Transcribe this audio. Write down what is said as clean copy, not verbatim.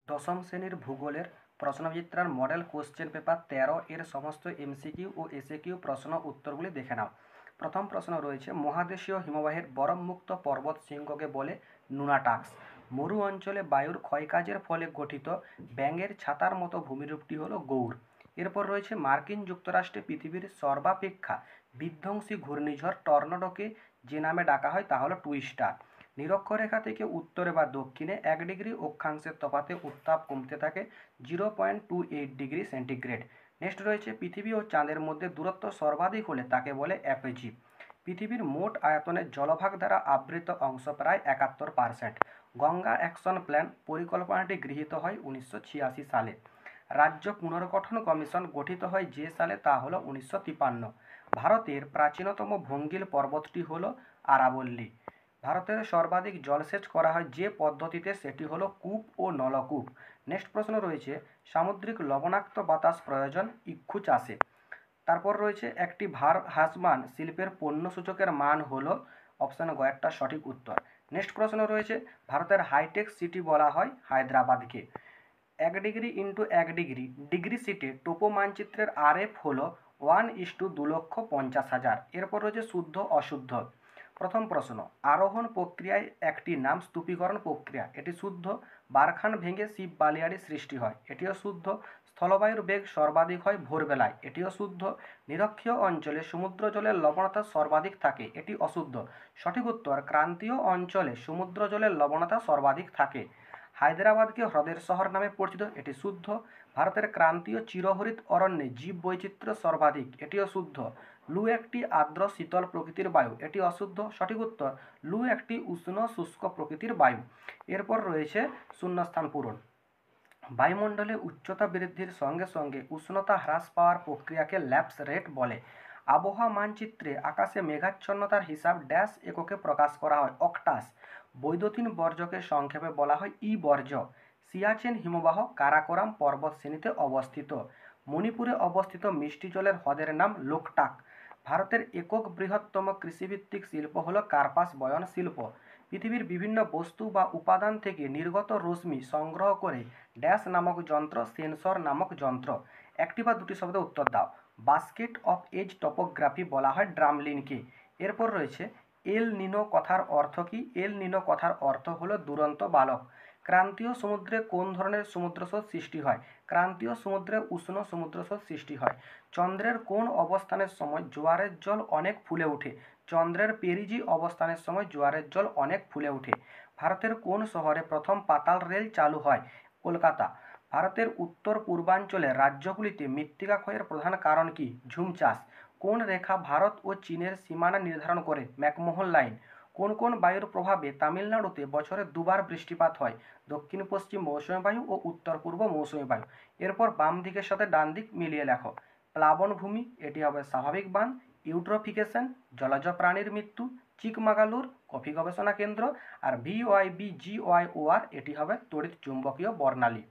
দশম শ্রেণীর ভূগোলের প্রশ্নবিচিত্রার মডেল কোশ্চেন পেপার 13 এর সমস্ত এমসিকিউ ও এসএকিউ প্রশ্ন উত্তরগুলি দেখে নাও। প্রথম প্রশ্ন রয়েছে, মহাদেশীয় হিমবাহের বরফমুক্ত পর্বত শৃঙ্গকে বলে নুনাটাক্স। মরু অঞ্চলে বায়ুর ক্ষয়কাজের ফলে গঠিত ব্যাঙের ছাতার মতো ভূমিরূপটি হলো গৌড়। এরপর রয়েছে, মার্কিন যুক্তরাষ্ট্রে পৃথিবীর সর্বাপেক্ষা বিধ্বংসী ঘূর্ণিঝড় টর্নেডোকে যে নামে ডাকা হয় তা হলো টুইস্টার। নিরক্ষরেখা থেকে উত্তরে বা দক্ষিণে 1 ডিগ্রি অক্ষাংশের তফাতে উত্তাপ কমতে থাকে 0.28 ডিগ্রি সেন্টিগ্রেড। নেক্সট রয়েছে, পৃথিবী ও চাঁদের মধ্যে দূরত্ব সর্বাধিক হলে তাকে বলে অ্যাপোজি। পৃথিবীর মোট আয়তনের জলভাগ দ্বারা আবৃত অংশ প্রায় 71%। গঙ্গা অ্যাকশন প্ল্যান পরিকল্পনাটি গৃহীত হয় 1986 সালে। রাজ্য পুনর্গঠন কমিশন গঠিত হয় যে সালে তা হলো 1953। ভারতের প্রাচীনতম ভঙ্গিল পর্বতটি হলো আরাবল্লী। ভারতের সর্বাধিক জলসেচ করা হয় যে পদ্ধতিতে সেটি হলো কূপ ও নলকূপ। নেক্সট প্রশ্ন রয়েছে, সামুদ্রিক লবণাক্ত বাতাস প্রয়োজন ইক্ষু চাষে। তারপর রয়েছে, একটি ভার হ্রাসমান শিল্পের পণ্য সূচকের মান হলো অপশন গয়েরটা সঠিক উত্তর। নেক্সট প্রশ্ন রয়েছে, ভারতের হাইটেক সিটি বলা হয় হায়দ্রাবাদকে। 1 ডিগ্রি ইন্টু 1 ডিগ্রি ডিগ্রি সিটে টোপো মানচিত্রের RF হলো 1:2,50,000। এরপর রয়েছে শুদ্ধ অশুদ্ধ। প্রথম প্রশ্ন, আরোহণ প্রক্রিয়ায় একটি নাম স্তূপীকরণ প্রক্রিয়া, এটি শুদ্ধ। বারখান ভেঙে শিব বালিয়াড়ি সৃষ্টি হয়, এটিও শুদ্ধ। স্থলবায়ুর বেগ সর্বাধিক হয় ভোরবেলায়, এটিও শুদ্ধ। নিরক্ষীয় অঞ্চলে সমুদ্র জলের লবণতা সর্বাধিক থাকে, এটি অশুদ্ধ। সঠিক উত্তর, ক্রান্তীয় অঞ্চলে সমুদ্র জলের লবণতা সর্বাধিক থাকে। হায়দ্রাবাদকে হ্রদের শহর নামে পরিচিত, এটি শুদ্ধ। ভারতের ক্রান্তীয় চিরহরিত অরণ্যে জীব বৈচিত্র্য সর্বাধিক, এটিও শুদ্ধ। লু একটি আর্দ্র শীতল প্রকৃতির বায়ু, এটি অশুদ্ধ। সঠিক উত্তর, লু একটি উষ্ণ শুষ্ক প্রকৃতির বায়ু। এরপর রয়েছে শূন্যস্থান পূরণ। বায়ুমণ্ডলে উচ্চতা বৃদ্ধির সঙ্গে সঙ্গে উষ্ণতা হ্রাস পাওয়ার প্রক্রিয়াকে ল্যাপস রেট বলে। আবহাওয়া মানচিত্রে আকাশে মেঘাচ্ছন্নতার হিসাব ড্যাশ এককে প্রকাশ করা হয়, অক্টাস। বৈদ্যুতিন বর্জ্যকে সংক্ষেপে বলা হয় ই বর্জ্য। সিয়াচেন হিমবাহ কারাকোরাম পর্বতশ্রেণীতে অবস্থিত। মণিপুরে অবস্থিত মিষ্টি জলের হ্রদের নাম লোকটাক। ভারতের একক বৃহত্তম কৃষিভিত্তিক শিল্প হল কার্পাস বয়ন শিল্প। পৃথিবীর বিভিন্ন বস্তু বা উপাদান থেকে নির্গত রশ্মি সংগ্রহ করে ড্যাশ নামক যন্ত্র সেন্সর নামক যন্ত্র। একটি বা দুটি শব্দে উত্তর দাও। বাস্কেট অফ এজ টপোগ্রাফি বলা হয় ড্রামলিনকে। এরপর রয়েছে, এল নিনো কথার অর্থ কী? এল নিনো কথার অর্থ হলো দুরন্ত বালক। ক্রান্তীয় সমুদ্রে কোন ধরনের সমুদ্রস্রোত সৃষ্টি হয়? ক্রান্তীয় সমুদ্রে উষ্ণ সমুদ্রস্রোত সৃষ্টি হয়। চন্দ্রের কোন অবস্থানের সময় জোয়ারের জল অনেক ফুলে ওঠে? চন্দ্রের পেরিজি অবস্থানের সময় জোয়ারের জল অনেক ফুলে ওঠে। ভারতের কোন শহরে প্রথম পাতাল রেল চালু হয়? কলকাতা। ভারতের উত্তর পূর্বাঞ্চলে রাজ্যগুলিতে মৃত্তিকা ক্ষয়ের প্রধান কারণ কি? ঝুম চাষ। কোন রেখা ভারত ও চীনের সীমানা নির্ধারণ করে? McMahon line. কোন কোন বায়ুর প্রভাবে তামিলনাড়ুতে বছরে দুবার বৃষ্টিপাত হয়? দক্ষিণ পশ্চিম মৌসুমী বায়ু ও উত্তর পূর্ব মৌসুমী বায়ু। এরপর বাম দিকের সাথে ডান দিক মিলিয়ে লেখো। প্লাবনভূমি, এটি হবে স্বাভাবিক বাঁধ। ইউট্রোফিকেশন, জলজ প্রাণীর মৃত্যু। চিকমাগালুর, কফি গবেষণা কেন্দ্র। আর VYBGYOR, এটি হবে তড়িৎ চুম্বকীয় বর্ণালী।